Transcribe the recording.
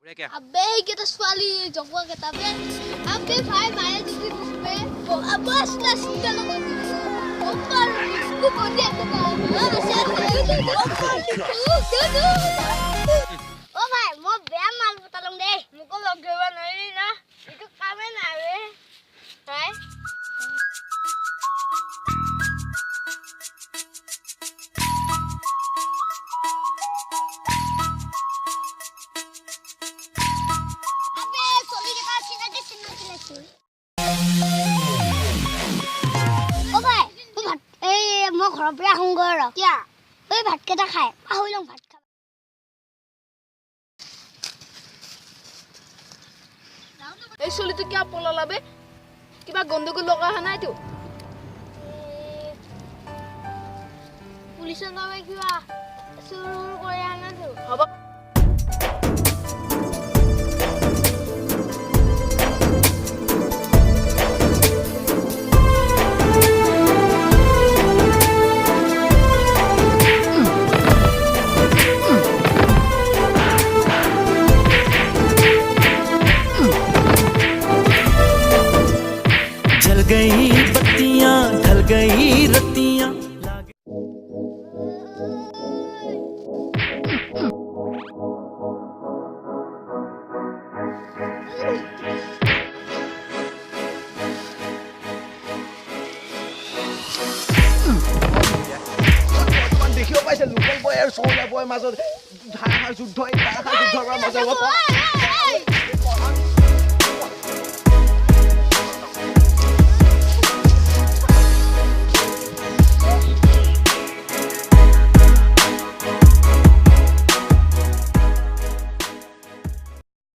अबे kita swali jogwa kita be अबे भाई मारे दीदी उसपे अब बस बस चलो ऊपर इसको बोल दिया तो ओ भाई मो बेम माल बतालंग दे मुको लगेवा नहीं ना itu कामे ना रे भाई ঘৰৰ পৰা আহোঁগৈ ৰ কিয়া এই ভাতকেইটা খাই পাহৰি লওঁ ভাত খাব এই চলিটো কিয়া পলালাবে কিবা গণ্ডগোল লগা হা নাইতো পুলিচৰ নামে কিবা চুৰ কৰি আনাতো হ'ব गई बत्तियां ढल गई रत्तियां দেখিব পাইছে লোকেল বয় আৰু চৌলা বয় মাজত ধাৰাসাৰ যুদ্ধ এই ধাৰাসাৰ যুদ্ধৰ পৰা মাজত